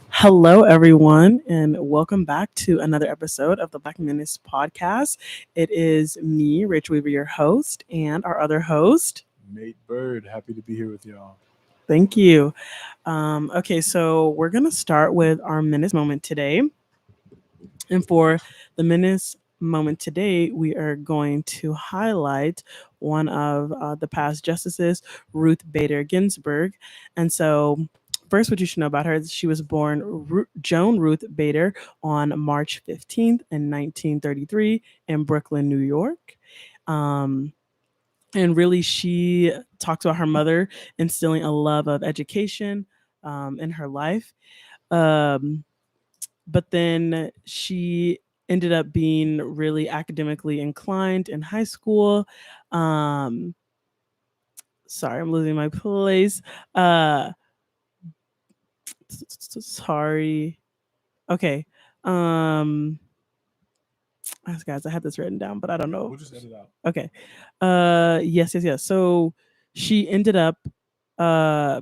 Hello, everyone, and welcome back to another episode of the Black Menace podcast. It is me, Rich Weaver, your host, and our other host. Nate Bird, happy to be here with y'all. Thank you. Okay, so we're going to start with our Menace moment today. And for the Menace moment today, we are going to highlight one of the past justices, Ruth Bader Ginsburg. And so, first, what you should know about her is she was born Joan Ruth Bader on March 15th, in 1933 in Brooklyn, New York. Um, and really, she talks about her mother instilling a love of education in her life. Um, but then she ended up being really academically inclined in high school. Um, sorry, I'm losing my place. Uh, sorry. Okay. Um, guys, I had this written down, but I don't know. We'll just edit out. Okay. Yes. So she ended up uh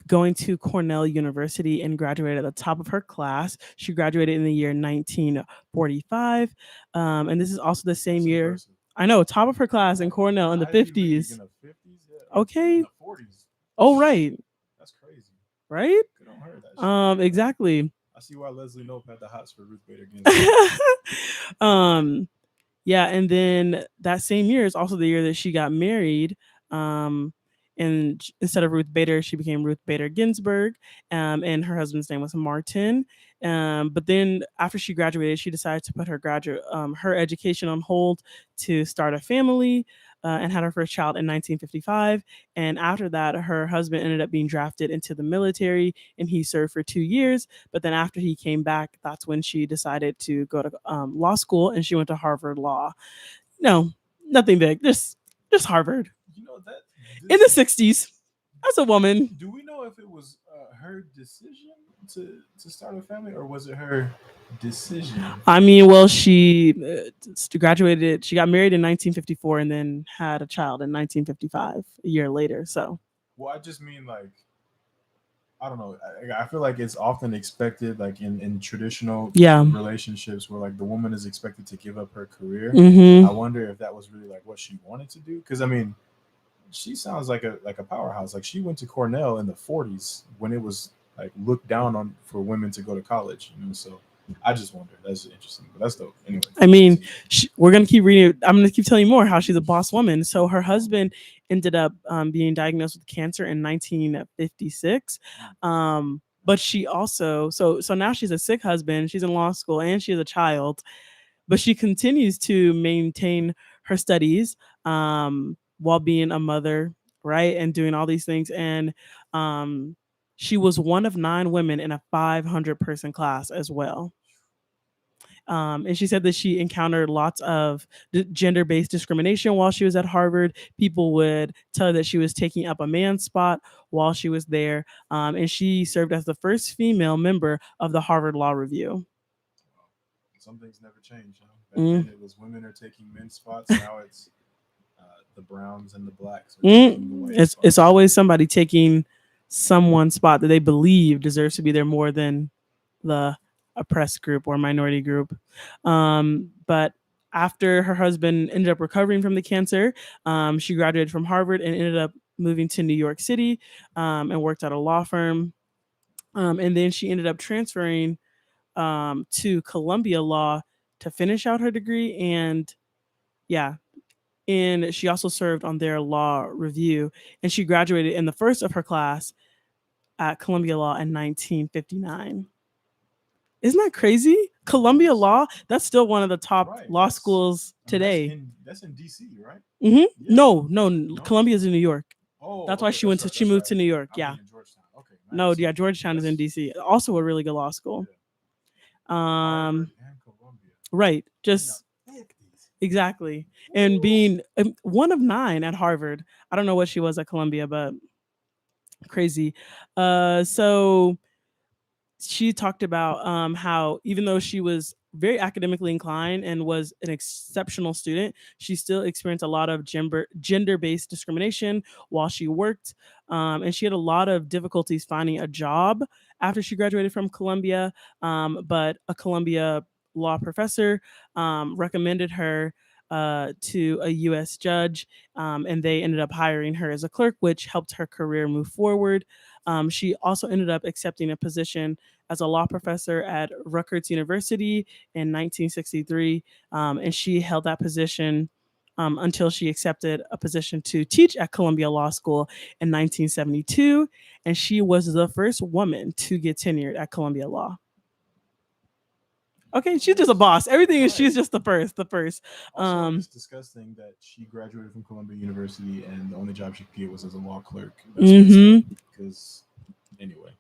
going to Cornell University and graduated at the top of her class. She graduated in the year 1945. And this is also the same That's year. impressive. I know, top of her class in Cornell in the I didn't even think 50s. in the 50s. Yeah. Okay. In the 40s. Oh, right. That's crazy. Right? Good on her. That shit. Exactly. I see why Leslie Knope had the hots for Ruth Bader Ginsburg. Yeah, and then that same year is also the year that she got married. Um, and instead of Ruth Bader, she became Ruth Bader Ginsburg, and her husband's name was Martin. But then after she graduated, she decided to put her education on hold to start a family, and had her first child in 1955. And after that, her husband ended up being drafted into the military, and he served for 2 years. But then after he came back, that's when she decided to go to law school, and she went to Harvard Law. No, nothing big, just Harvard You know that in the 60s as a woman. Do we know if it was her decision to start a family, or was it her decision? I mean, well, she graduated. She got married in 1954 and then had a child in 1955, a year later. So, Well, I just mean like I don't know. I feel like it's often expected, like in traditional yeah. relationships, where like the woman is expected to give up her career. Mm-hmm. I wonder if that was really like what she wanted to do. Because I mean, she sounds like a powerhouse. Like she went to Cornell in the 40s when it was like looked down on for women to go to college. So I just wonder. That's interesting, but that's dope. Anyway, I mean, we're gonna keep reading. I'm gonna keep telling you more how she's a boss woman. So her husband ended up being diagnosed with cancer in 1956. But she also so now she's a sick husband. She's in law school and she has a child, but she continues to maintain her studies while being a mother, right, and doing all these things. And she was one of 9 women in a 500-person class as well. And she said that she encountered lots of gender-based discrimination while she was at Harvard. People would tell her that she was taking up a man's spot while she was there. And she served as the first female member of the Harvard Law Review. Some things never change. Huh? Back then it was women are taking men's spots. Now it's the browns and the blacks are taking the white spots. It's always somebody taking someone's spot that they believe deserves to be there more than the oppressed group or minority group. But after her husband ended up recovering from the cancer, she graduated from Harvard and ended up moving to New York City, and worked at a law firm. And then she ended up transferring to Columbia Law to finish out her degree. And yeah, and she also served on their law review. And she graduated in the first of her class at Columbia Law in 1959. Isn't that crazy? Columbia Law, that's still one of the top law schools today. That's in DC, right? Mm-hmm. Yeah. No. Columbia's in New York. Oh, that's why she moved to New York. Yeah. Georgetown. Okay. Nice. No, yeah, Georgetown is in DC. Also a really good law school. Yeah. Harvard and Columbia. Right. Just exactly. And being one of 9 at Harvard. I don't know what she was at Columbia, but crazy. So she talked about how even though she was very academically inclined and was an exceptional student, she still experienced a lot of gender based discrimination while she worked. And she had a lot of difficulties finding a job after she graduated from Columbia. But a Columbia law professor recommended her to a U.S. judge, and they ended up hiring her as a clerk, which helped her career move forward. She also ended up accepting a position as a law professor at Rutgers University in 1963, and she held that position until she accepted a position to teach at Columbia Law School in 1972, and she was the first woman to get tenured at Columbia Law. Okay, she's just a Nice. boss. Everything is she's Right. just the first, the first. Also, Um, it's disgusting that she graduated from Columbia University and the only job she could get was as a law clerk. That's messed up. mm-hmm. Because anyway,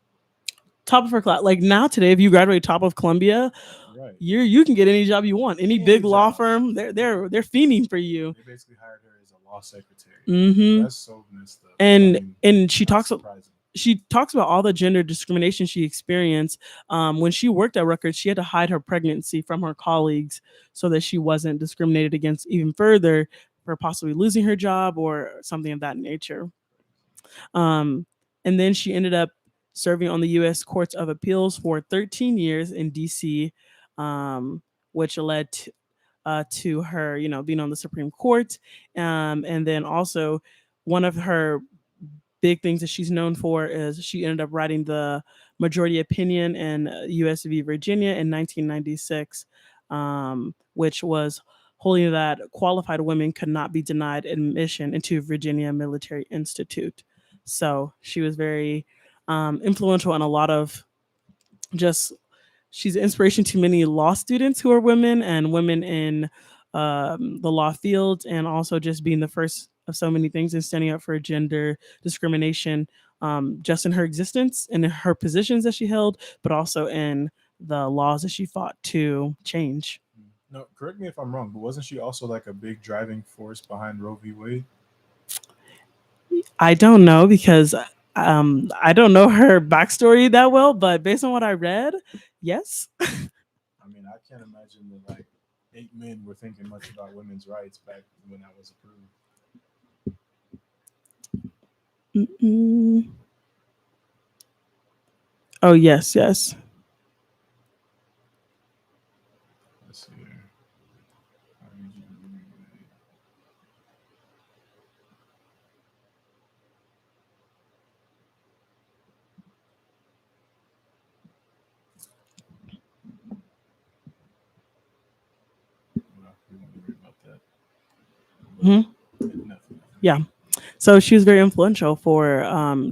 Top of her class. Like now today, if you graduate top of Columbia, right. you can get any job you want. Any Any big law job. firm, they're fiending for you. They basically hired her as a law secretary. Mm-hmm. That's so messed up. I And mean, and not surprising. she talks about all the gender discrimination she experienced when she worked at Rutgers. She had to hide her pregnancy from her colleagues so that she wasn't discriminated against even further for possibly losing her job or something of that nature. Um, and then she ended up serving on the U.S. Courts of Appeals for 13 years in D.C., um, which led to her, being on the Supreme Court. And then also, one of her big things that she's known for is she ended up writing the majority opinion in U.S. v. Virginia in 1996, which was holding that qualified women could not be denied admission into Virginia Military Institute. So she was very influential in a lot of just she's an inspiration to many law students who are women and women in the law field, and also just being the first of so many things and standing up for gender discrimination, just in her existence and in her positions that she held, but also in the laws that she fought to change. No, correct me if I'm wrong, but wasn't she also like a big driving force behind Roe v. Wade? I don't know because I don't know her backstory that well, but based on what I read, yes. I mean, I can't imagine that like 8 men were thinking much about women's rights back when that was approved. Mm-mm. Oh yes, yes. Let's see here. Well, we won't worry about that. But Mhm. nothing. Yeah. So she was very influential for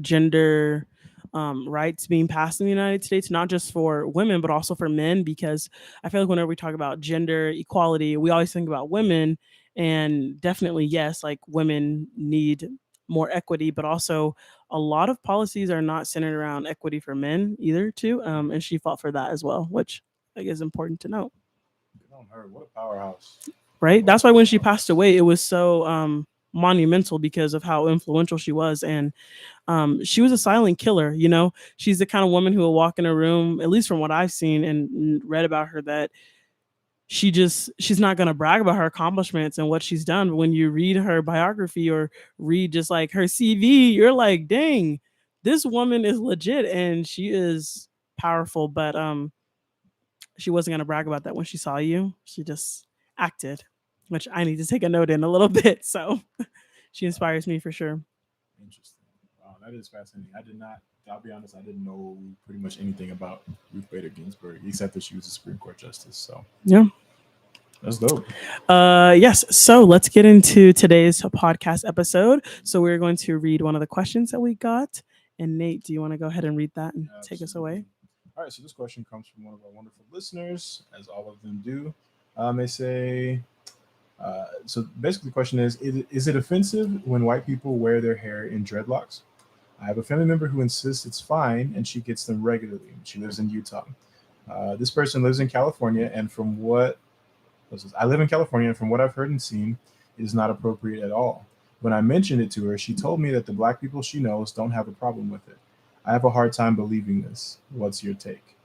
gender rights being passed in the United States, not just for women, but also for men. Because I feel like whenever we talk about gender equality, we always think about women. And definitely, yes, like women need more equity, but also a lot of policies are not centered around equity for men either, too. And she fought for that as well, which I think is important to note. Good on her. What a powerhouse. Right? What a That's why when she powerhouse. passed away, it was so monumental because of how influential she was. And she was a silent killer. She's the kind of woman who will walk in a room, at least from what I've seen and read about her, that she's not going to brag about her accomplishments and what she's done. But when you read her biography or read just like her CV, you're like, dang, this woman is legit and she is powerful. But she wasn't going to brag about that when she saw you. She just acted, which I need to take a note in a little bit. So she Wow. inspires me for sure. Interesting. Wow, that is fascinating. I did not. I'll be honest. I didn't know pretty much anything about Ruth Bader Ginsburg except that she was a Supreme Court justice. So Yeah. that's dope. Yes. So let's get into today's podcast episode. So we're going to read one of the questions that we got. And Nate, do you want to go ahead and read that and take us away? Absolutely. All right. So this question comes from one of our wonderful listeners, as all of them do. They say. So basically, the question is it offensive when white people wear their hair in dreadlocks? I have a family member who insists it's fine, and she gets them regularly. She lives in Utah. This person lives in California, and I live in California, and from what I've heard and seen, it is not appropriate at all. When I mentioned it to her, she told me that the black people she knows don't have a problem with it. I have a hard time believing this. What's your take?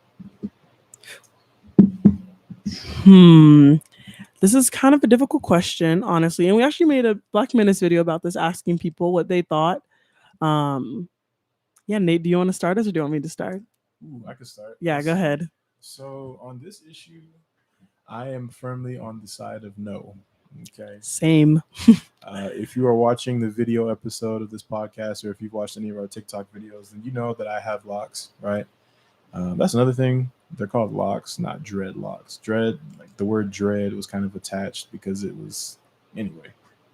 Hmm. This is kind of a difficult question, honestly. And we actually made a Black Menace video about this, asking people what they thought. Um, yeah, Nate, do you want to start us or do you want me to start? Ooh, I could start. Yeah, go ahead. So on this issue, I am firmly on the side of no. Okay. Same. If you are watching the video episode of this podcast, or if you've watched any of our TikTok videos, then you know that I have locks, right? That's another thing. They're called locks, not dreadlocks. Dread, like the word dread, was kind of attached because it was, anyway.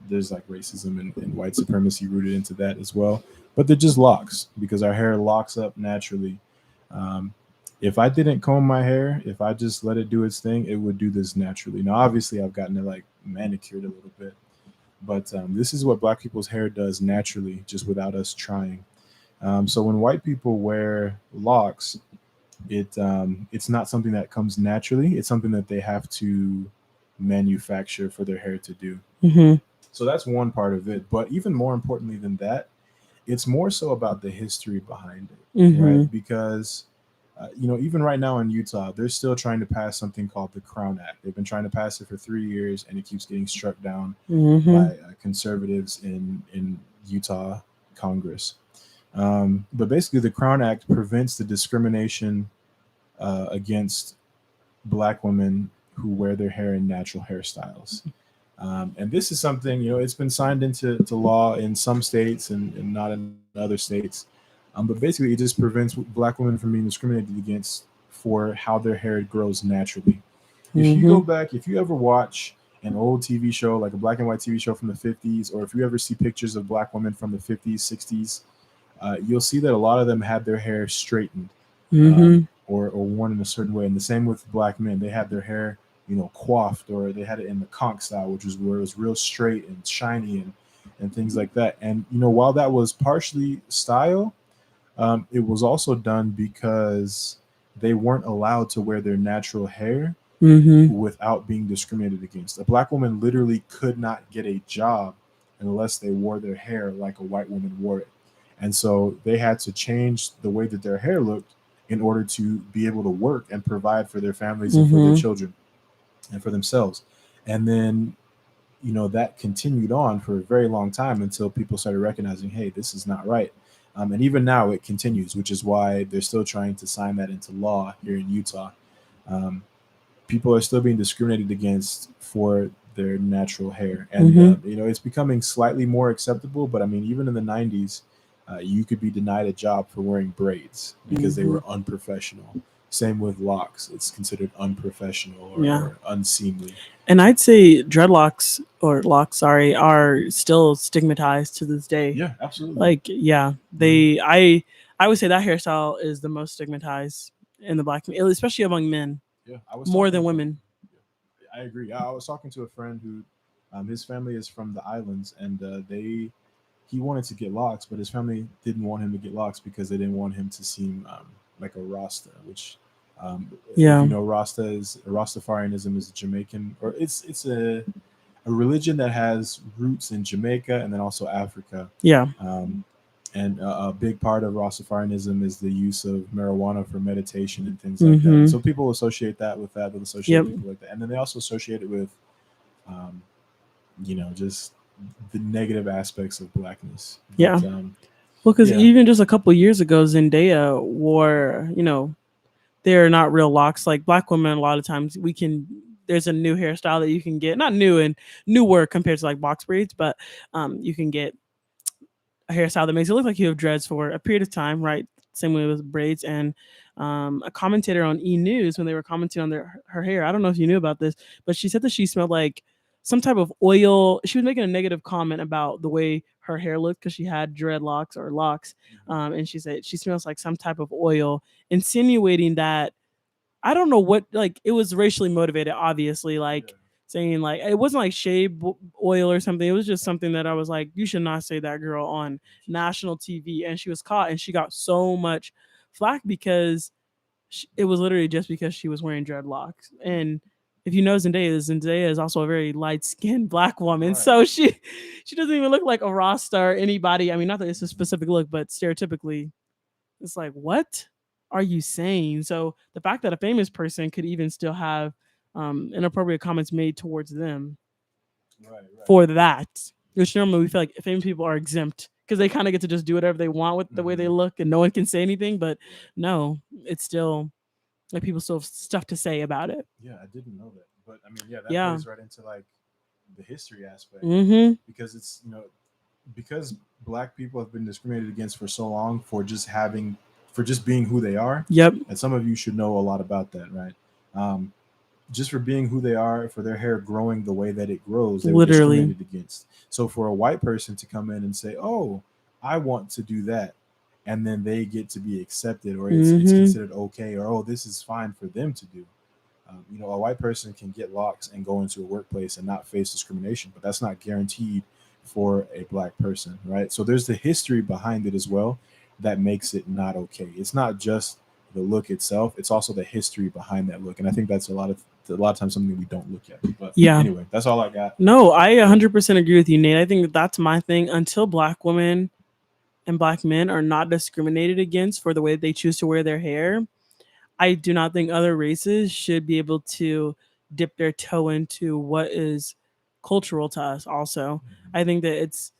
There's like racism and white supremacy rooted into that as well. But they're just locks because our hair locks up naturally. Um, if I didn't comb my hair, if I just let it do its thing, it would do this naturally. Now, obviously, I've gotten it like manicured a little bit, but this is what Black people's hair does naturally, just without us trying. So when white people wear locks, it's not something that comes naturally. It's something that they have to manufacture for their hair to do. Mm-hmm. So that's one part of it. But even more importantly than that, it's more so about the history behind it, Mm-hmm. right? Because even right now in Utah, they're still trying to pass something called the Crown Act. They've been trying to pass it for 3 years, and it keeps getting struck down Mm-hmm. by conservatives in Utah Congress. But basically, the Crown Act prevents the discrimination against Black women who wear their hair in natural hairstyles. And this is something, it's been signed into law in some states and not in other states. But basically, it just prevents Black women from being discriminated against for how their hair grows naturally. If you Mm-hmm. go back, if you ever watch an old TV show, like a black and white TV show from the 50s, or if you ever see pictures of Black women from the 50s, 60s, you'll see that a lot of them had their hair straightened, Mm-hmm. or worn in a certain way. And the same with Black men. They had their hair, coiffed, or they had it in the conch style, which was where it was real straight and shiny and things like that. And, while that was partially style, it was also done because they weren't allowed to wear their natural hair Mm-hmm. without being discriminated against. A Black woman literally could not get a job unless they wore their hair like a white woman wore it. And so they had to change the way that their hair looked in order to be able to work and provide for their families and for their Mm-hmm. children and for themselves. And then, that continued on for a very long time until people started recognizing, hey, this is not right. And even now it continues, which is why they're still trying to sign that into law here in Utah. Um, People are still being discriminated against for their natural hair, and Mm-hmm. it's becoming slightly more acceptable. But I mean, even in the '90s, you could be denied a job for wearing braids because they Mm-hmm. were unprofessional. Same with locks; it's considered unprofessional Yeah. or unseemly. And I'd say dreadlocks or locks, sorry, are still stigmatized to this day. Yeah, absolutely. Like, yeah, Hmm. I would say that hairstyle is the most stigmatized in the Black community, especially among men, Yeah, I was more talking than to. women. I agree. I was talking to a friend who, his family is from the islands, and he wanted to get locks, but his family didn't want him to get locks because they didn't want him to seem like a Rasta. Which, if Yeah. you know, Rastafarianism is a Jamaican, or it's a religion that has roots in Jamaica and then also Africa. Yeah. Um, and a big part of Rastafarianism is the use of marijuana for meditation and things like that. And Mm-hmm. so people associate that with that. They'll associate Yep. people like that, and then they also associate it with, um, just the negative aspects of blackness. But Yeah. Well, because yeah, even just a couple years ago, Zendaya wore, they're not real locks. Like Black women, a lot of times there's a new hairstyle that you can get, not new and newer compared to like box braids, but you can get a hairstyle that makes it look like you have dreads for a period of time, right? Same way with braids. And a commentator on E News, when they were commenting on her hair, I don't know if you knew about this, but she said that she smelled like some type of oil. She was making a negative comment about the way her hair looked because she had dreadlocks or locks. mhm, And she said she smells like some type of oil, insinuating that I don't know what, like, it was racially motivated, obviously, yeah, like saying like it wasn't like oil or something. It was just something that I was like, you should not say that, girl, on national TV. And she was caught and she got so much flack because it was literally just because she was wearing dreadlocks. And if you know Zendaya is also a very light skinned Black woman, right. so she doesn't even look like a Rasta or anybody. I mean, not that it's a specific look, but stereotypically it's like, what are you saying? So the fact that a famous person could even still have inappropriate comments made towards them Right, right. for that. Which normally we feel like famous people are exempt because they kind of get to just do whatever they want with the way they Hmm. look and no one can say anything. But Right. no, it's still like people still have stuff to say about it. Yeah, I didn't know that. But I mean, yeah, that Yeah. plays right into like the history aspect Mm-hmm. because it's, because black people have been discriminated against for so long for just being who they are. Yep. And some of you should know a lot about that, right? Um, just for being who they are, for their hair growing the way that it grows, they were Literally. discriminated against. So for a white person to come in and say, "Oh, I want to do that," and then they get to be accepted, or it's Mm-hmm. considered okay, or oh, this is fine for them to do. A white person can get locks and go into a workplace and not face discrimination, but that's not guaranteed for a black person, right? So there's the history behind it as well that makes it not okay. It's not just the look itself; it's also the history behind that look, and I think that's a lot of times something we don't look at. But Yeah. anyway, that's all I got. No, I 100% agree with you, Nate. I think that that's my thing. Until black women and black men are not discriminated against for the way they choose to wear their hair, I do not think other races should be able to dip their toe into what is cultural to us also. I think that it's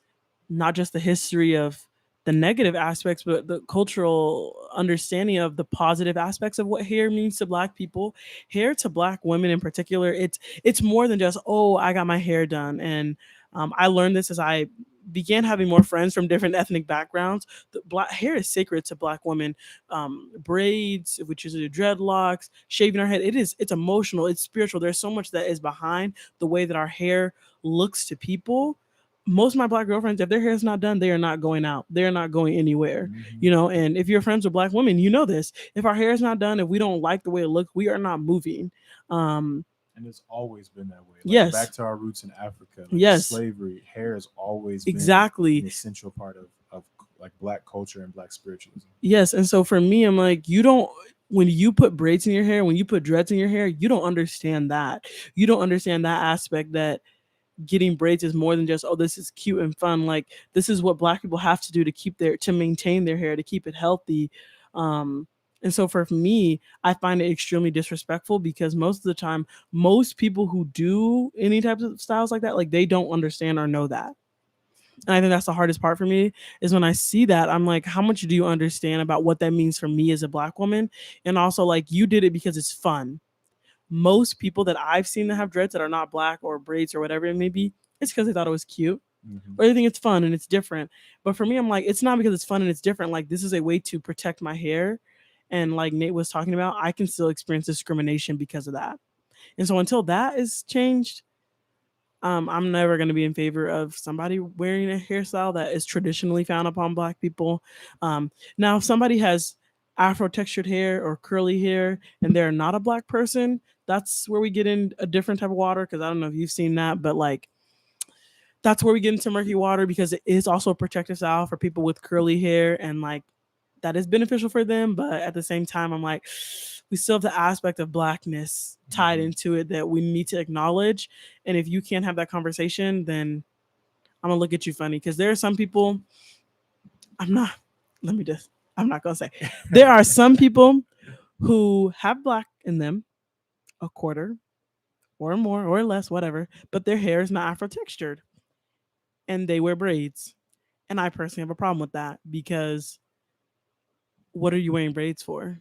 not just the history of the negative aspects, but the cultural understanding of the positive aspects of what hair means to black people. Hair to black women in particular, it's more than just, oh, I got my hair done. And I learned this as I began having more friends from different ethnic backgrounds. The black hair is sacred to black women. Braids, which is dreadlocks, shaving our head, it's emotional, it's spiritual. There's so much that is behind the way that our hair looks to people. Most of my black girlfriends, if their hair is not done, they are not going out. They are not going anywhere. Mm-hmm. And if you're friends with black women, you know this. If our hair is not done, if we don't like the way it looks, we are not moving. Um, And it's always been that way. Like back yes, to our roots in Africa, like yes, slavery, hair has always been an exactly. essential part of like black culture and black spiritualism. Yes. And so for me, I'm like, you don't, when you put braids in your hair, when you put dreads in your hair, you don't understand that. You don't understand that aspect that getting braids is more than just, oh, this is cute and fun. Like, this is what black people have to do to to maintain their hair, to keep it healthy. um and so for me, I find it extremely disrespectful because most of the time, most people who do any types of styles like they don't understand or know that. And I think that's the hardest part for me, is when I see that, I'm like, how much do you understand about what that means for me as a black woman? And also, like, you did it because it's fun. Most people that I've seen that have dreads that are not black or braids or whatever it may be, it's because they thought it was cute Hmm. or they think it's fun and it's different. But for me, I'm like, it's not because it's fun and it's different. Like, this is a way to protect my hair. And like Nate was talking about, I can still experience discrimination because of that. And so until that is changed, I'm never going to be in favor of somebody wearing a hairstyle that is traditionally found upon black people. Now, if somebody has afro textured hair or curly hair and they're not a black person, that's where we get in a different type of water. Because I don't know if you've seen that, but like, that's where we get into murky water because it is also a protective style for people with curly hair, and like, that is beneficial for them. But at the same time, I'm like, we still have the aspect of blackness tied Hmm. into it that we need to acknowledge. And if you can't have that conversation, then I'm gonna look at you funny, because there are some people. I'm not. Let me just. I'm not gonna say. There are some people who have black in them, a quarter or more or less, whatever, but their hair is not afro textured and they wear braids. And I personally have a problem with that because what are you wearing braids for?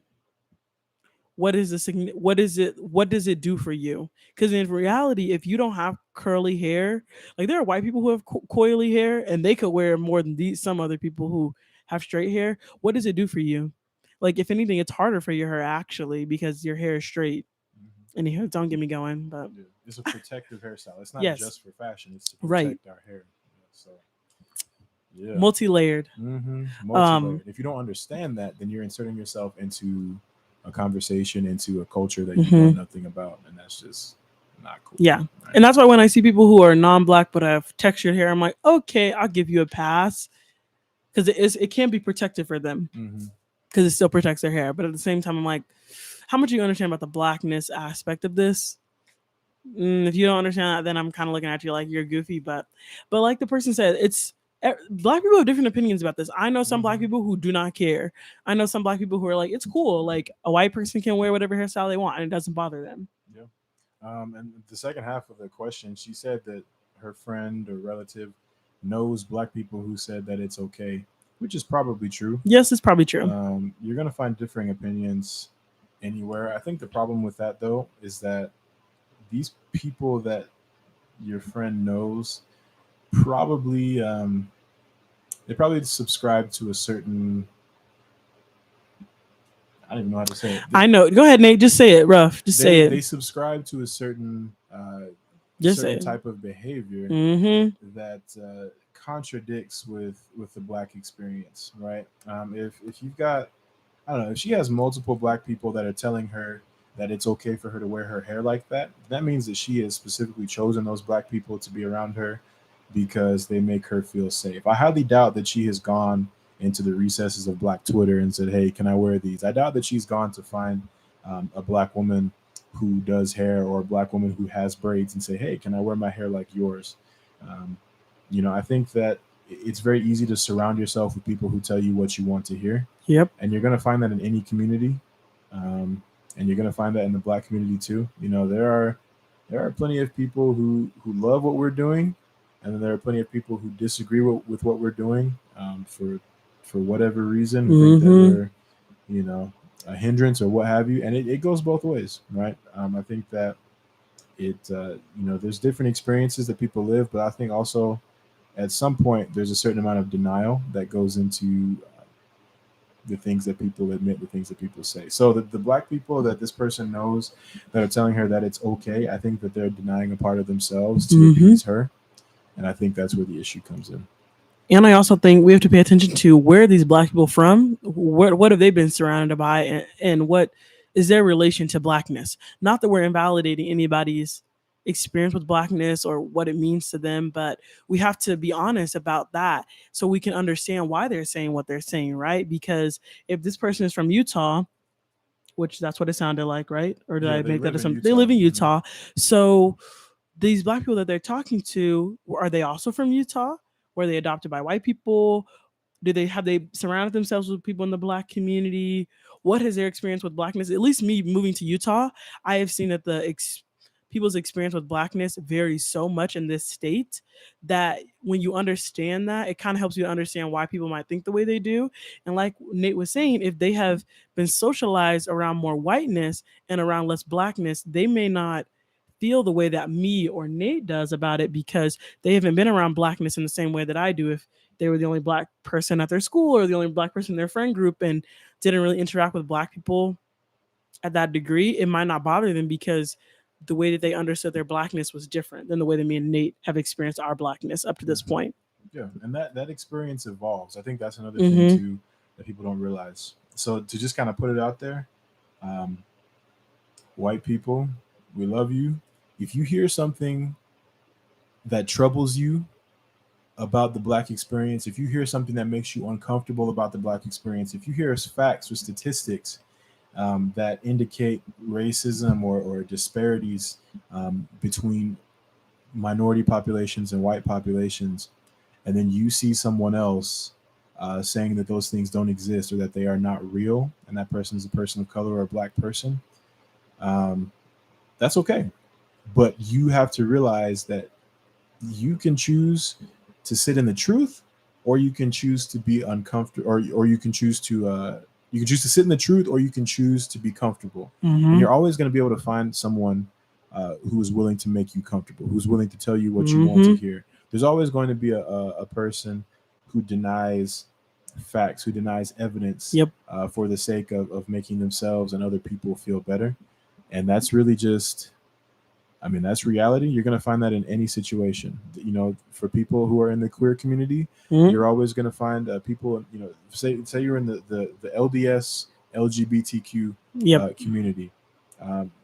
What is the what is it, what does it do for you? Because in reality, if you don't have curly hair, like, there are white people who have coily hair and they could wear more than these some other people who have straight hair. What does it do for you? Like, if anything, it's harder for your hair actually because your hair is straight. Hmm. Anywho, don't get me going, but Yeah. It's a protective hairstyle. It's not yes, just for fashion. It's to right, protect our hair. So yeah. multi-layered. Um Multi-layered. If you don't understand that, then you're inserting yourself into a conversation, into a culture that you know mhm. nothing about, and that's just not cool. Yeah. Right. And that's why when I see people who are non-black but have textured hair, I'm like, okay, I'll give you a pass because it can be protective for them Hmm. because it still protects their hair. But at the same time, I'm like, how much do you understand about the blackness aspect of this? If you don't understand that, then I'm kind of looking at you like you're goofy. But like the person said, black people have different opinions about this. I know some black Hmm. people who do not care. I know some black people who are like, it's cool. Like, a white person can wear whatever hairstyle they want and it doesn't bother them. Yeah. And the second half of the question, she said that her friend or relative knows black people who said that it's okay, which is probably true. Yes, it's probably true. You're going to find differing opinions anywhere. I think the problem with that, though, is that these people that your friend knows probably they probably subscribe to a certain, I don't even know how to say it. I know. Go ahead, Nate. Just say it rough. Just say They it. subscribe to a Just say certain it. type of behavior Mm-hmm. that contradicts with the black experience, right? If you've got, I don't know, if she has multiple black people that are telling her that it's okay for her to wear her hair like that, that means that she has specifically chosen those black people to be around her because they make her feel safe. I highly doubt that she has gone into the recesses of black Twitter and said, "Hey, can I wear these?" I doubt that she's gone to find a black woman who does hair or a black woman who has braids and say, "Hey, can I wear my hair like yours?" Um, I think that it's very easy to surround yourself with people who tell you what you want to hear, Yep. and you're going to find that in any community, um, and you're going to find that in the black community too. There are plenty of people who love what we're doing, and then there are plenty of people who disagree with what we're doing for whatever reason, who think that Mm-hmm. we're you know a hindrance or what have you, and it goes both ways, right? I think that there's different experiences that people live, but I think also at some point there's a certain amount of denial that goes into the things that people admit, the things that people say. So the black people that this person knows that are telling her that it's okay, I think that they're denying a part of themselves to Mm-hmm. appease her, and I think that's where the issue comes in. And I also think we have to pay attention to where are these black people from, what have they been surrounded by, and what is their relation to blackness. Not that we're invalidating anybody's experience with blackness or what it means to them, but we have to be honest about that so we can understand why they're saying what they're saying, right? Because if this person is from Utah, which that's what it sounded like, right? Or did Yeah, I they make that live in assumption? They Utah. live in Hmm. Utah. So these black people that they're talking to, are they also from Utah? Were they adopted by white people? Do they have they surrounded themselves with people in the black community? What has their experience with blackness? At least me moving to Utah, I have seen that people's experience with blackness varies so much in this state that when you understand that, it kind of helps you to understand why people might think the way they do. And like Nate was saying, if they have been socialized around more whiteness and around less blackness, they may not feel the way that me or Nate does about it because they haven't been around blackness in the same way that I do. If they were the only black person at their school or the only black person in their friend group and didn't really interact with black people at that degree, it might not bother them because the way that they understood their blackness was different than the way that me and Nate have experienced our blackness up to this Hmm. point. Yeah, and that experience evolves. I think that's another thing Mm-hmm. too that people don't realize. So to just kind of put it out there, um, white people, we love you. If you hear something that troubles you about the black experience, if you hear something that makes you uncomfortable about the black experience, if you hear facts or statistics that indicate racism or disparities between minority populations and white populations, and then you see someone else saying that those things don't exist or that they are not real, and that person is a person of color or a black person, um, that's okay. But you have to realize that you can choose to sit in the truth, or you can choose to be uncomfortable, or you can choose to sit in the truth, or you can choose to be comfortable. And Mm-hmm. you're always going to be able to find someone who is willing to make you comfortable, who's willing to tell you what you want to Mm-hmm. hear. There's always going to be a person who denies facts, who denies evidence Yep. for the sake of making themselves and other people feel better. And that's really just, I mean, that's reality. You're going to find that in any situation. For people who are in the queer community, Mm-hmm. you're always going to find people. Say you're in the LDS LGBTQ Yep. community.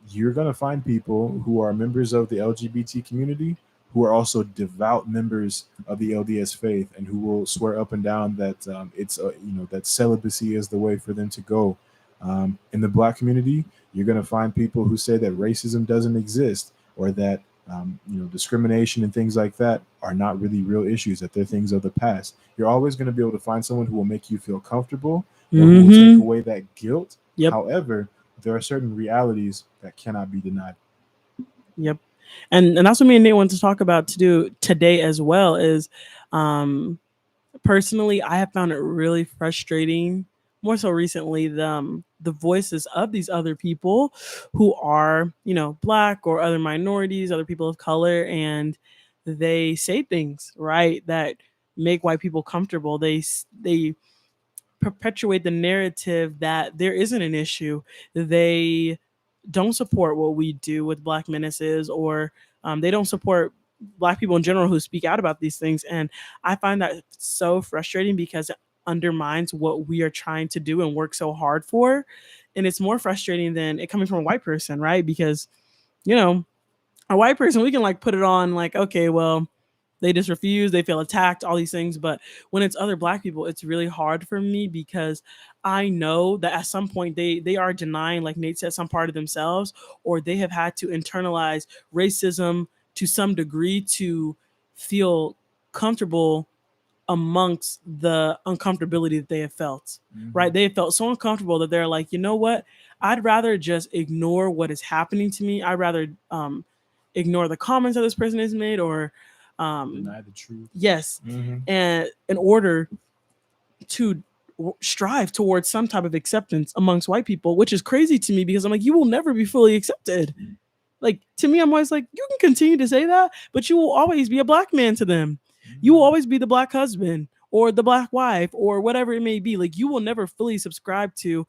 You're going to find people who are members of the LGBT community who are also devout members of the LDS faith and who will swear up and down that it's that celibacy is the way for them to go. In the black community, you're going to find people who say that racism doesn't exist, or that discrimination and things like that are not really real issues, that they're things of the past. You're always going to be able to find someone who will make you feel comfortable or who will take Mm-hmm. away that guilt. Yep. However, there are certain realities that cannot be denied. Yep. And that's what me and Nate want to talk about to do today as well is um personally I have found it really frustrating more so recently the voices of these other people who are, you know, black or other minorities, other people of color, and they say things, right, that make white people comfortable. They perpetuate the narrative that there isn't an issue. They don't support what we do with Black menaces, or they don't support Black people in general who speak out about these things. And I find that so frustrating because it undermines what we are trying to do and work so hard for. And it's more frustrating than it coming from a white person, right? Because, you know, a white person, we can like put it on like, okay, well, they just refuse, they feel attacked, all these things. But when it's other black people, it's really hard for me because I know that at some point they are denying, like Nate said, some part of themselves, or they have had to internalize racism to some degree to feel comfortable amongst the uncomfortability that they have felt. Hmm. Right? They have felt so uncomfortable that they're like, you know what? I'd rather just ignore what is happening to me. I'd rather ignore the comments that this person has made, or Deny the truth. yes, Hmm. and in order to strive towards some type of acceptance amongst white people, which is crazy to me because I'm like, you will never be fully accepted. Like to me, I'm always like, you can continue to say that, but you will always be a black man to them. You will Hmm. always be the black husband or the black wife or whatever it may be. Like you will never fully subscribe to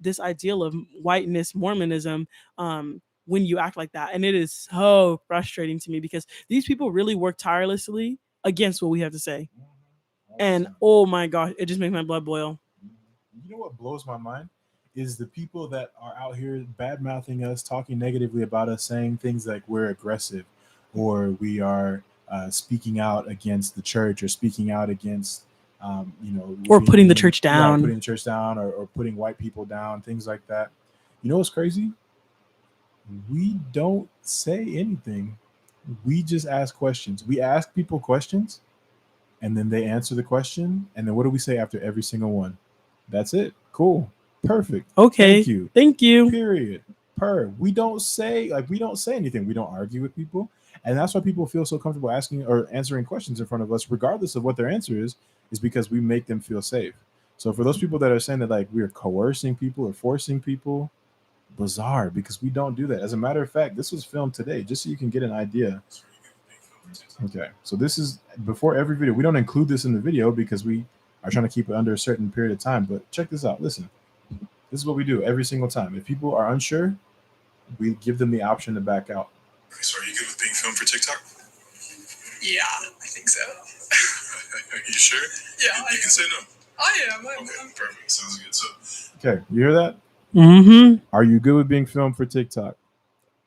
this ideal of whiteness, Mormonism, when you act like that. And it is so frustrating to me because these people really work tirelessly against what we have to say. And 100%. oh my gosh, it just makes my blood boil. You know what blows my mind is the people that are out here bad mouthing us, talking negatively about us, saying things like we're aggressive or we are speaking out against the church or speaking out against, Or being, putting the church right, down. putting the church down or putting white people down, things like that. You know what's crazy? We don't say anything. We just ask questions. We ask people questions and then they answer the question. And then what do we say after every single one? That's it. Cool. Perfect. Thank Okay, you. thank you. Period. We don't say anything. We don't argue with people. And that's why people feel so comfortable asking or answering questions in front of us, regardless of what their answer is because we make them feel safe. So for those people that are saying that like we're coercing people or forcing people, bizarre because we don't do that. As a matter of fact, this was filmed today, just so you can get an idea. Okay, so this is before every video. We don't include this in the video because we are trying to keep it under a certain period of time. But check this out. Listen, this is what we do every single time. If people are unsure, we give them the option to back out. So, are you good with being filmed for TikTok? Yeah, I think so. Are you sure? Yeah, You can say no. I am. Okay, perfect. Sounds good. So, okay, you hear that? Mm-hmm. Are you good with being filmed for TikTok?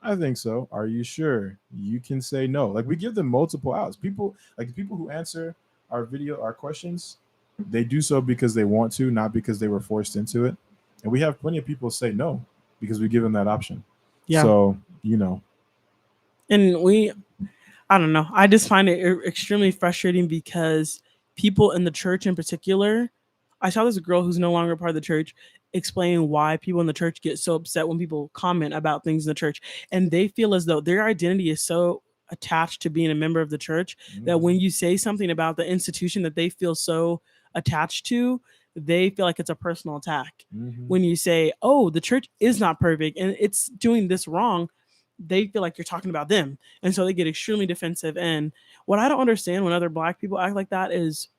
I think so. Are you sure? You can say no. Like we give them multiple outs. People like the people who answer our questions, they do so because they want to, not because they were forced into it. And we have plenty of people say no because we give them that option. Yeah. So, you know. And I don't know. I just find it extremely frustrating because people in the church in particular, I saw this girl who's no longer part of the church explain why people in the church get so upset when people comment about things in the church. And they feel as though their identity is so attached to being a member of the church that when Mhm. you say something about the institution that they feel so attached to, they feel like it's a personal attack. Mhm. When you say, oh, the church is not perfect and it's doing this wrong, they feel like you're talking about them, and so they get extremely defensive. And what I don't understand when other black people act like that is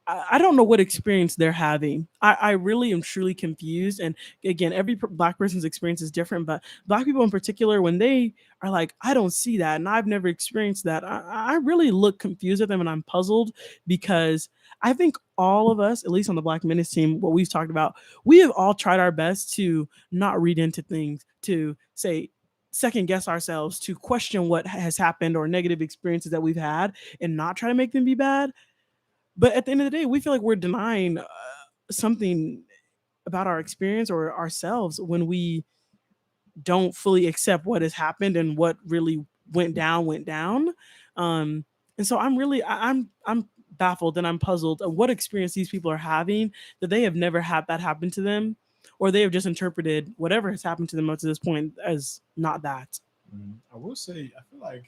I don't know what experience they're having. I really am truly confused. And again, every black person's experience is different, but black people in particular, when they are like, I don't see that and I've never experienced that, I really look confused at them and I'm puzzled because I think all of us, at least on the Black Menace team, what we've talked about, we have all tried our best to not read into things, to say, second guess ourselves, to question what has happened or negative experiences that we've had and not try to make them be bad. But at the end of the day, we feel like we're denying something about our experience or ourselves when we don't fully accept what has happened and what really went down. Um, and so I'm baffled and I'm puzzled at what experience these people are having that they have never had that happen to them, or they have just interpreted whatever has happened to them up to this point as not that. I will say, I feel like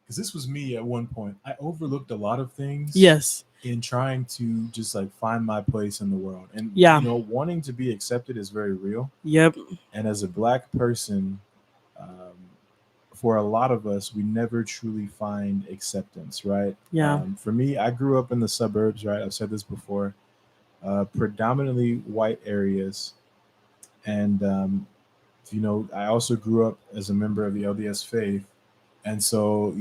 because this was me at one point, I overlooked a lot of things Yes. in trying to just like find my place in the world. And, Yeah. wanting to be accepted is very real. Yep. And as a black person, um, for a lot of us, we never truly find acceptance, right? Yeah. For me, I grew up in the suburbs, right? I've said this before, predominantly white areas. And, I also grew up as a member of the LDS faith. And so,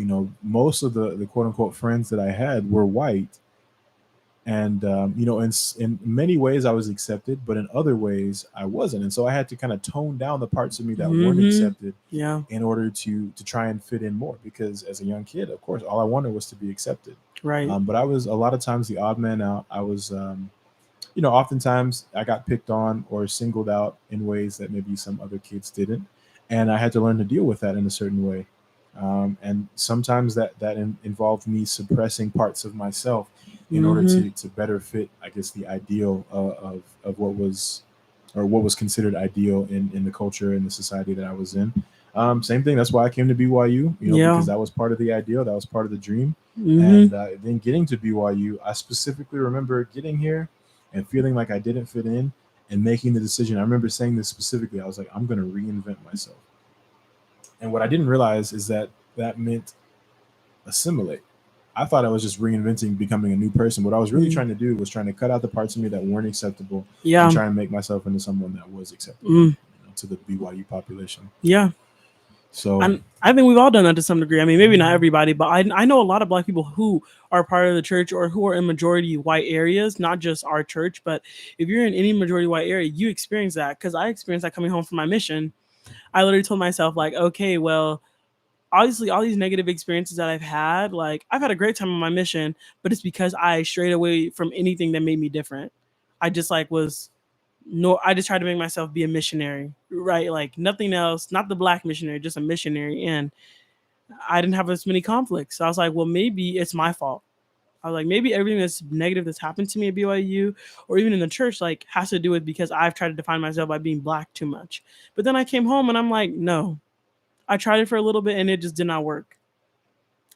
most of the quote unquote friends that I had were white. And, in many ways I was accepted, but in other ways I wasn't. And so I had to kind of tone down the parts of me that weren't Mm-hmm. accepted Yeah. in order to try and fit in more. Because as a young kid, of course, all I wanted was to be accepted. Right. But I was a lot of times the odd man out. I was, oftentimes I got picked on or singled out in ways that maybe some other kids didn't, and I had to learn to deal with that in a certain way. And sometimes that involved me suppressing parts of myself in order Mm-hmm. to better fit, I guess, the ideal of what was or what was considered ideal in the culture and the society that I was in. Same thing. That's why I came to BYU, Yeah. because that was part of the ideal, that was part of the dream. Mm-hmm. And then getting to BYU, I specifically remember getting here and feeling like I didn't fit in and making the decision. I remember saying this specifically. I was like, I'm going to reinvent myself. And what I didn't realize is that that meant assimilate. I thought I was just reinventing, becoming a new person. What I was really Mm. trying to do was trying to cut out the parts of me that weren't acceptable and Yeah. try and make myself into someone that was acceptable, Mm. to the BYU population. Yeah. So, And I think we've all done that to some degree. I mean, maybe not mhm, everybody, but I know a lot of black people who are part of the church or who are in majority white areas, not just our church, but if you're in any majority white area, you experience that. Because I experienced that coming home from my mission. I literally told myself, like, okay, well, obviously all these negative experiences that I've had, like I've had a great time on my mission, but it's because I strayed away from anything that made me different. I just like was no I just tried to make myself be a missionary, right? Like nothing else, not the black missionary, just a missionary. And I didn't have as many conflicts. So I was like, well, maybe it's my fault. I was like, maybe everything that's negative that's happened to me at BYU or even in the church, like, has to do with because I've tried to define myself by being black too much. But then I came home and I'm like, no, I tried it for a little bit and it just did not work.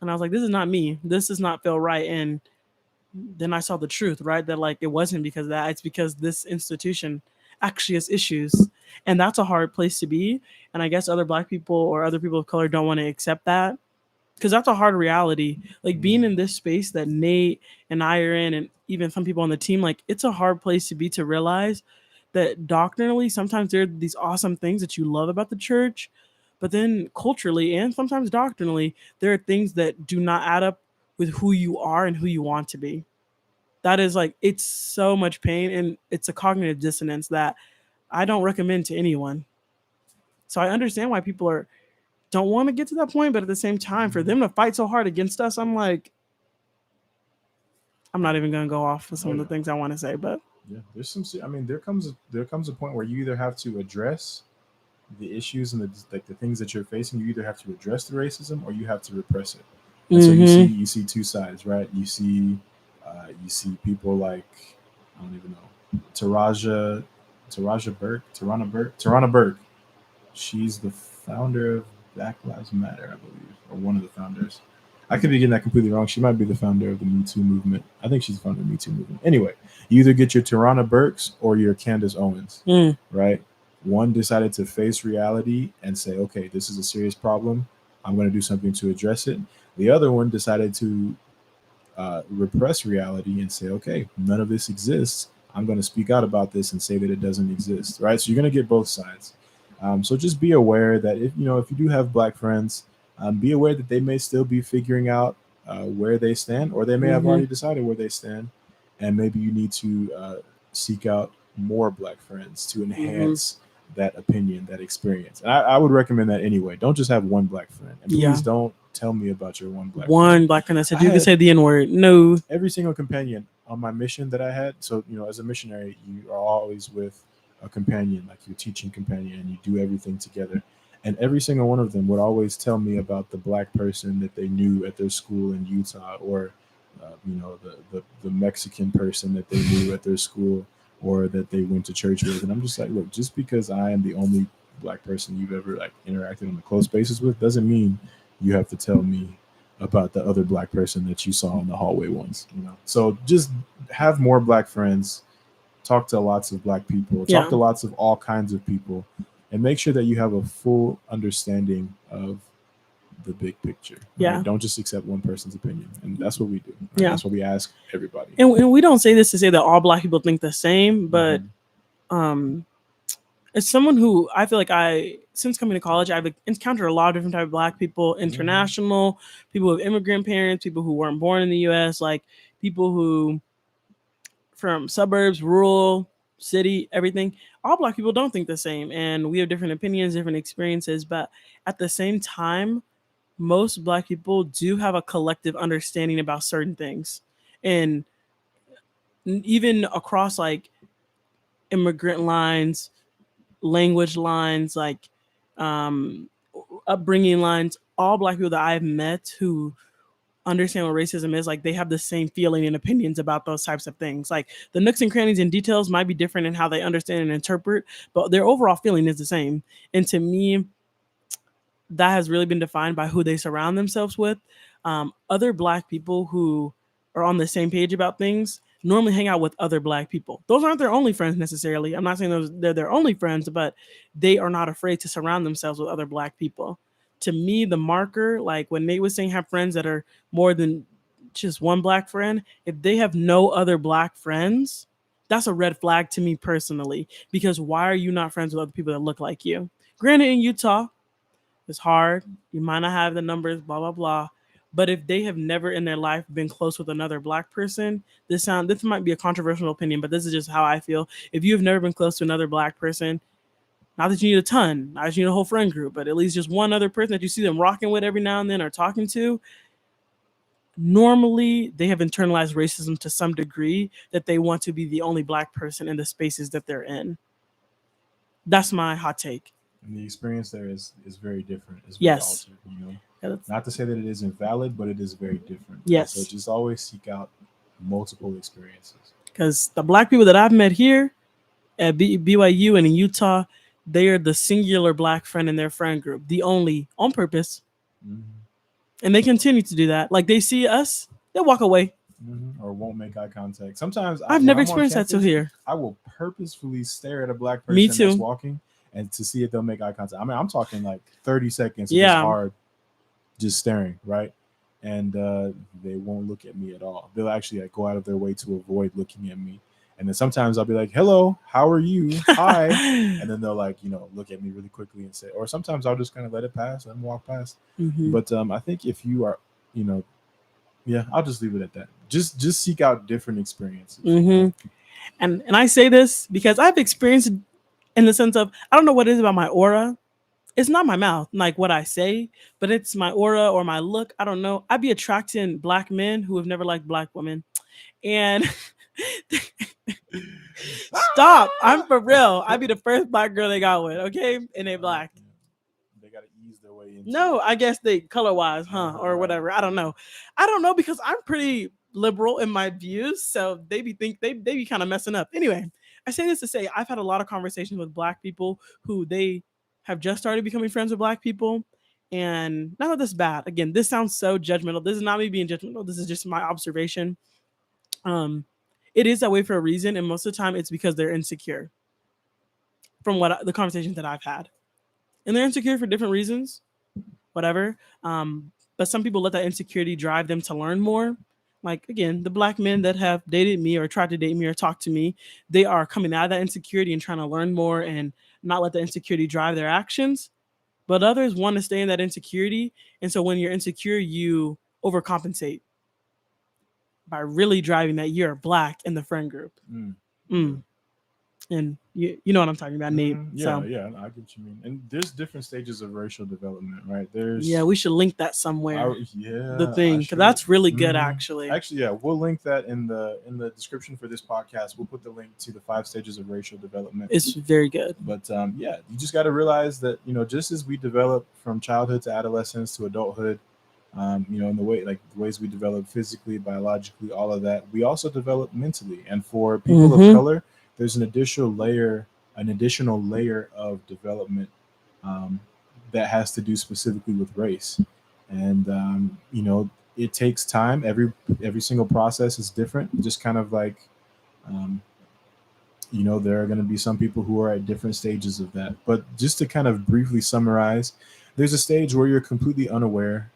And I was like, this is not me. This does not feel right. And then I saw the truth, right? That like it wasn't because of that. It's because this institution actually has issues. And that's a hard place to be. And I guess other black people or other people of color don't want to accept that because that's a hard reality. Like being in this space that Nate and I are in, and even some people on the team, like it's a hard place to be to realize that doctrinally, sometimes there are these awesome things that you love about the church, but then culturally and sometimes doctrinally, there are things that do not add up with who you are and who you want to be. That is like, it's so much pain and it's a cognitive dissonance that I don't recommend to anyone. So I understand why people are don't want to get to that point, but at the same time, for them to fight so hard against us, I'm like, I'm not even gonna go off with some oh of the yeah, things I want to say, but yeah. There's some. I mean, there comes a point where you either have to address the issues and the things that you're facing. You either have to address the racism or you have to repress it. And so you see mm-hmm. you see two sides, right? You see people like, I don't even know, Tarana Burke. She's the founder of Black Lives Matter, I believe, or one of the founders. I could be getting that completely wrong. She might be the founder of the Me Too movement. I think she's the founder of the Me Too movement. Anyway, you either get your Tarana Burks or your Candace Owens, Mm. right? One decided to face reality and say, okay, this is a serious problem. I'm going to do something to address it. The other one decided to repress reality and say, okay, none of this exists. I'm going to speak out about this and say that it doesn't exist, right? So you're going to get both sides. So just be aware that if you do have black friends, be aware that they may still be figuring out where they stand, or they may have Mm-hmm. already decided where they stand, and maybe you need to seek out more black friends to Mm-hmm. enhance that opinion, that experience. And I would recommend that anyway. Don't just have one black friend, and Yeah, please don't tell me about your one black friend. one black friend that I said you can had say the N word. No. every single companion on my mission that I had. So, as a missionary, you are always with a companion, like your teaching companion, and you do everything together. And every single one of them would always tell me about the black person that they knew at their school in Utah, or the Mexican person that they knew at their school, or that they went to church with. And I'm just like, look, just because I am the only black person you've ever like interacted on a close basis with doesn't mean you have to tell me about the other black person that you saw in the hallway once, you know. So just have more black friends, talk to lots of black people, talk Yeah. to lots of all kinds of people, and make sure that you have a full understanding of the big picture. Right? Yeah. Don't just accept one person's opinion, and that's what we do. Right? Yeah. That's what we ask everybody. And we don't say this to say that all black people think the same, but Mhm. um as someone who I feel like since coming to college, I've encountered a lot of different type of black people, international, people with immigrant parents, people who weren't born in the US, like people who from suburbs, rural, city, everything. All black people don't think the same, and we have different opinions, different experiences, but at the same time, most black people do have a collective understanding about certain things. And even across like immigrant lines, language lines, like um, upbringing lines, all black people that I've met who understand what racism is, like they have the same feeling and opinions about those types of things. Like the nooks and crannies and details might be different in how they understand and interpret, but their overall feeling is the same. And to me, that has really been defined by who they surround themselves with. Other black people who are on the same page about things normally hang out with other black people. Those aren't their only friends necessarily. I'm not saying they're their only friends, but they are not afraid to surround themselves with other black people. To me, the marker, like when Nate was saying have friends that are more than just one black friend, if they have no other black friends, that's a red flag to me personally. Because why are you not friends with other people that look like you? Granted, in Utah, it's hard. You might not have the numbers, blah blah blah. But if they have never in their life been close with another black person, this might be a controversial opinion, but this is just how I feel. If you have never been close to another black person, not that you need a ton, not that you need a whole friend group, but at least just one other person that you see them rocking with every now and then or talking to, normally they have internalized racism to some degree that they want to be the only black person in the spaces that they're in. That's my hot take. And the experience there is very different. It's very Yes. altered. You know, Yeah, that's- not to say that it isn't valid, but it is very different. Yes. So just always seek out multiple experiences. Because the black people that I've met here at BYU and in Utah, they are the singular black friend in their friend group, the only on purpose, Mm-hmm. and they continue to do that. Like they see us, they walk away. Mm-hmm. Or won't make eye contact. Sometimes I've when never I'm on experienced that till campus, here. I will purposefully stare at a black Me person that's too. walking and to see if they'll make eye contact. I mean, I'm talking like 30 seconds of Yeah. just hard, just staring, right? And they won't look at me at all. They'll actually like, go out of their way to avoid looking at me. And then sometimes I'll be like, "Hello, how are you? Hi." And then they'll like, look at me really quickly and say, or sometimes I'll just kind of let it pass, let them walk past. Mhm. But I think if you are, you know, yeah, I'll just leave it at that. Just seek out different experiences. Mhm. And I say this because I've experienced in the sense of I don't know what it is about my aura. It's not my mouth, like what I say, but it's my aura or my look. I don't know. I'd be attracting black men who have never liked black women. And stop. I'm for real. I'd be the first black girl they got with, okay? And they black. They got to ease their way into No, it. I guess they color wise, huh? Or Right. whatever. I don't know. I don't know because I'm pretty liberal in my views. So they be kind of messing up. Anyway, I say this to say I've had a lot of conversations with black people who they have just started becoming friends with black people. And not that this is bad. Again, this sounds so judgmental. This is not me being judgmental. This is just my observation. Um, it is that way for a reason, and most of the time it's because they're insecure. From the conversations that I've had, and they're insecure for different reasons, whatever. But some people let that insecurity drive them to learn more. Like again, the black men that have dated me or tried to date me or talk to me, they are coming out of that insecurity and trying to learn more and not let the insecurity drive their actions. But others want to stay in that insecurity, and so when you're insecure, you overcompensate by really driving that you're black in the friend group. Mm. And you know what I'm talking about, Nate. Yeah, So yeah, I get what you mean. And there's different stages of racial development, right? There's yeah, we should link that somewhere. yeah, The thing, because that's really good, actually. Actually, yeah, we'll link that in the description for this podcast. We'll put the link to the 5 stages of racial development. It's very good. But yeah, you just got to realize that just as we develop from childhood to adolescence to adulthood, in the ways we develop physically, biologically, all of that, we also develop mentally. And for people of color, there's an additional layer of development um, that has to do specifically with race. And it takes time. Every single process is different. Just kind of like um, there are going to be some people who are at different stages of that. But just to kind of briefly summarize, there's a stage where you're completely unaware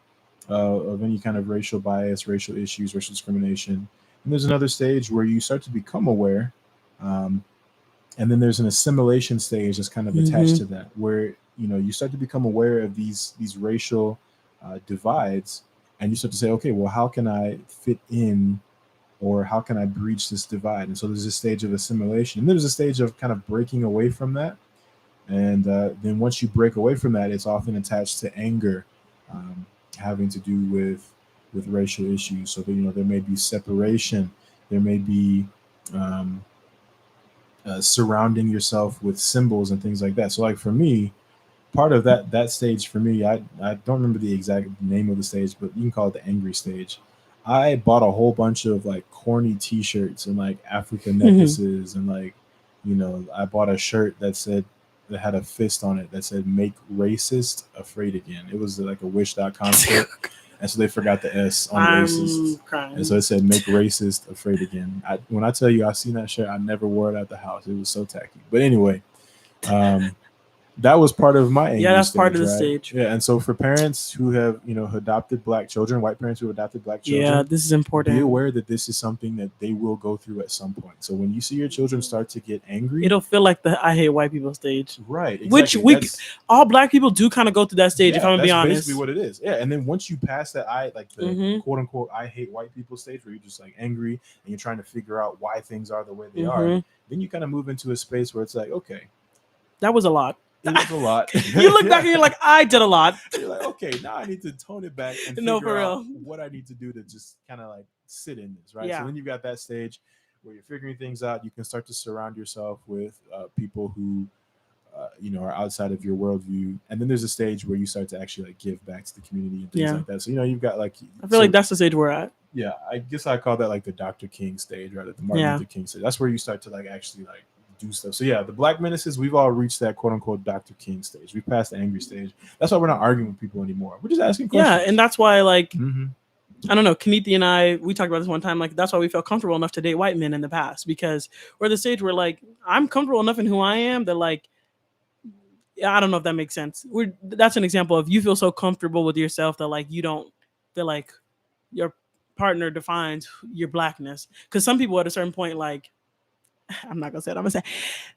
of any kind of racial bias, racial issues, racial discrimination. And there's another stage where you start to become aware. Um, and then there's an assimilation stage that's kind of attached Mm-hmm. to that, where you start to become aware of these racial divides, and you start to say, okay, well, how can I fit in, or how can I breach this divide? And so there's a stage of assimilation, and there's a stage of kind of breaking away from that. And then once you break away from that, it's often attached to anger, um, having to do with racial issues. So that, there may be separation, there may be um, surrounding yourself with symbols and things like that. So like for me, part of that stage for me, I don't remember the exact name of the stage, but you can call it the angry stage. I bought a whole bunch of like corny T-shirts and like African necklaces, and like I bought a shirt that had a fist on it that said "Make racist afraid again." It was like a Wish.com shirt, and so they forgot the S on I'm racist, crying. and so it said "Make racist afraid again." When I tell you I seen that shirt, I never wore it at the house. It was so tacky. But anyway, um, that was part of my Yeah, angry that's part stage, of the right? stage. Yeah, and so for parents who have adopted black children, white parents who have adopted black Yeah, children, this is be important. aware that this is something that they will go through at some point. So when you see your children start to get angry, It'll feel like the I hate white people stage, right? which Exactly. That's all black people do kind of go through that stage. If I'm yeah, gonna be that's basically honest. what it is. Yeah, and then once you pass that, like the Mm-hmm. quote unquote I hate white people stage, where you're just like angry and you're trying to figure out why things are the way they are, Mm-hmm. then you kind of move into a space where it's like, okay, That was a lot. it was a lot. You look back Yeah. and you're like, I did a lot. You're like, okay, now I need to tone it back and No, figure for out real. what I need to do to just kind of like sit in this, right? So Yeah. then you've got that stage where you're figuring things out. You can start to surround yourself with people who, are outside of your worldview. And then there's a stage where you start to actually like give back to the community and things Yeah. like that. So you've got like, I feel like so that's the stage we're at. yeah, I guess I call that like the Dr. King stage, right? The Martin Yeah. Luther King stage. That's where you start to like actually like do stuff. So yeah, the black menaces, we've all reached that quote unquote Dr. King stage. We passed the angry stage. That's why we're not arguing with people anymore. We're just asking Yeah, questions. and that's why like Mm-hmm. I don't know, Kanithi and I, we talked about this one time. Like, that's why we felt comfortable enough to date white men in the past because we're at the stage where, like, I'm comfortable enough in who I am that, like, yeah, I don't know if that makes sense. That's an example of you feel so comfortable with yourself that, like, you don't feel like your partner defines your blackness. Because some people at a certain point, like, I'm not gonna say it. I'm gonna say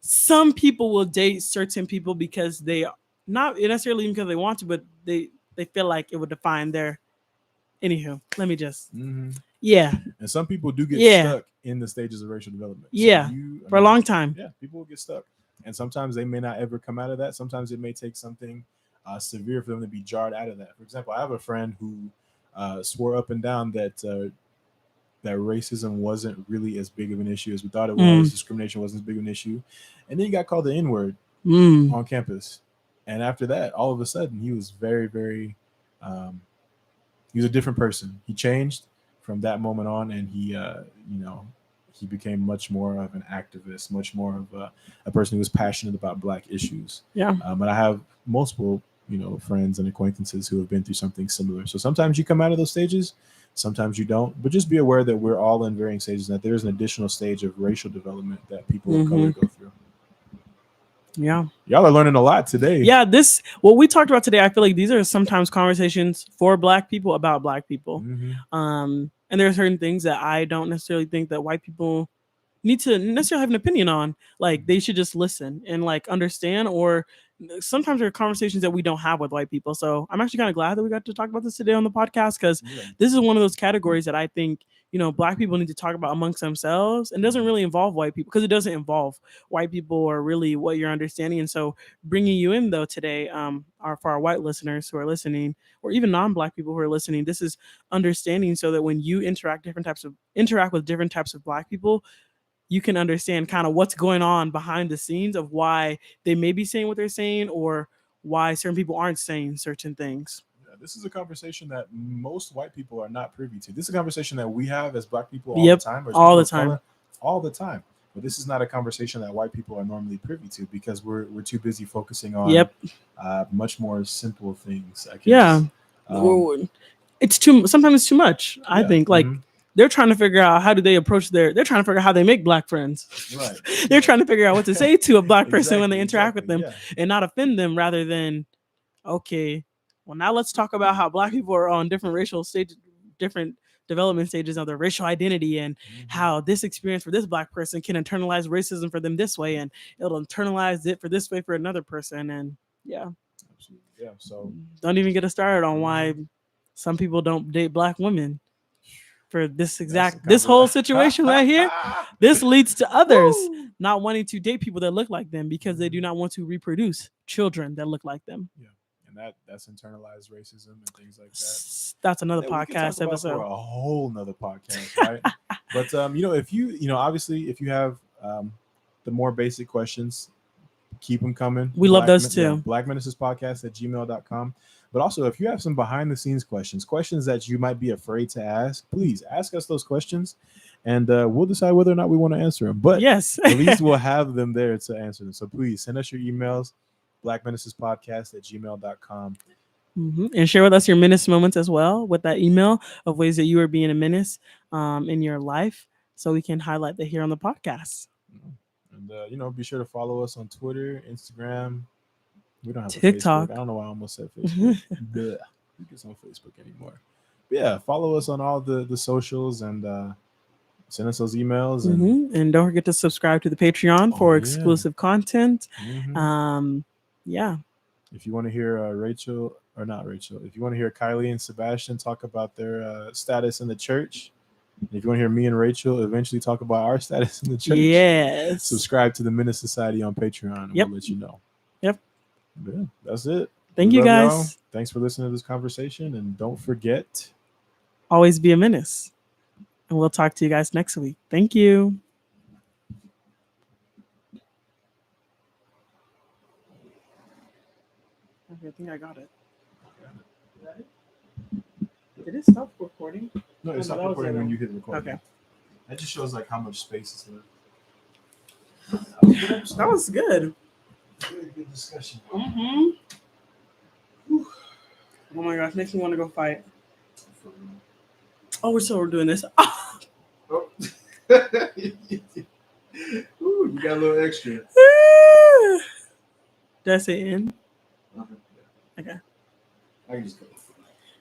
some people will date certain people because they not necessarily even because they want to, but they feel like it would define their. Anywho, let me just Mm-hmm. yeah. And some people do get Yeah, stuck in the stages of racial development. So yeah, for a long time. yeah, people will get stuck. And sometimes they may not ever come out of that. Sometimes it may take something severe for them to be jarred out of that. For example, I have a friend who swore up and down that racism wasn't really as big of an issue as we thought it was. Mm, Discrimination wasn't as big of an issue. And then he got called the N word mm, on campus. And after that, all of a sudden, he was very, very, um, he was a different person. He changed from that moment on, and he became much more of an activist, much more of a person who was passionate about Black issues. yeah, But I have multiple, friends and acquaintances who have been through something similar. So sometimes you come out of those stages, sometimes you don't. But just be aware that we're all in varying stages, and that there is an additional stage of racial development that people of color mm-hmm, go through. yeah, Y'all are learning a lot today. yeah. This what we talked about today. I feel like these are sometimes conversations for Black people about Black people. Mm-hmm. And there are certain things that I don't necessarily think that white people need to necessarily have an opinion on. Like they should just listen and like understand. Or sometimes there are conversations that we don't have with white people. So I'm actually kind of glad that we got to talk about this today on the podcast because Yeah. this is one of those categories that I think Black people need to talk about amongst themselves, and doesn't really involve white people because it doesn't involve white people or really what you're understanding. And so bringing you in though today, are for our white listeners who are listening, or even non-Black people who are listening, this is understanding so that when you interact with different types of Black people, you can understand kind of what's going on behind the scenes of why they may be saying what they're saying, or why certain people aren't saying certain things. Yeah, this is a conversation that most white people are not privy to. This is a conversation that we have as Black people all the Yep, time, or as all people the of color time. all the time. But this is not a conversation that white people are normally privy to because we're too busy focusing on Yep. much more simple things, I Yeah. guess. Um, It's too. Sometimes it's too much. I yeah. think like mhm. they're trying to figure out how do they approach they're trying to figure out how they make black friends. Right. They're trying to figure out what to say to a black person when Exactly. they interact with Exactly. them Yeah. and not offend them rather than okay, well now let's talk about how black people are on different racial stages, different development stages of their racial identity and Mhm. how this experience for this black person can internalize racism for them this way and it'll internalize it for this way for another person and yeah, Absolutely. Yeah. So don't even get us started on why mhm. some people don't date black women for That's a this whole conversation. situation right here. This leads to others Woo! not wanting to date people that look like them because they do not want to reproduce children that look like them. Yeah, and that's internalized racism and things like that. That's another That we could talk podcast about for episode. a whole nother podcast, right? But if obviously if you have the more basic questions, keep them coming. We love those too. Black Menaces Podcast at gmail.com. But also, if you have some behind the scenes questions that you might be afraid to ask, please ask us those questions and we'll decide whether or not we want to answer them. But Yes. at least we'll have them there to answer them. So please send us your emails, blackmenacespodcast at gmail.com. And share with us your menace moments as well with that email of ways that you are being a menace in your life so we can highlight that here on the podcast. And be sure to follow us on Twitter, Instagram. We don't have a TikTok. Facebook. I don't know why I almost said Facebook. Bleh. Who gets on Facebook anymore? But yeah, follow us on all the socials and send us those emails. And don't forget to subscribe to the Patreon for yeah. exclusive content. Mhm. Yeah. If you want to hear Rachel, or not Rachel, if you want to hear Kylie and Sebastian talk about their status in the church, and if you want to hear me and Rachel eventually talk about our status in the church, Yes. subscribe to the Menace Society on Patreon, and Yep. we'll let you know. Yep. But yeah, that's it. Thank We you love y'all. guys. Thanks for listening to this conversation, and don't forget, Always be a menace. And we'll talk to you guys next week. Thank you. Okay, I think I got it. Is that it? Did it stop recording? no, it's no, not that was recording the when other you hit record. Okay. That just shows like how much space is left. That was good. Really good discussion. Mm-hmm. Oh my gosh, makes me want to go fight. Oh, we're doing this. Oh. Ooh, you got a little extra. That's it.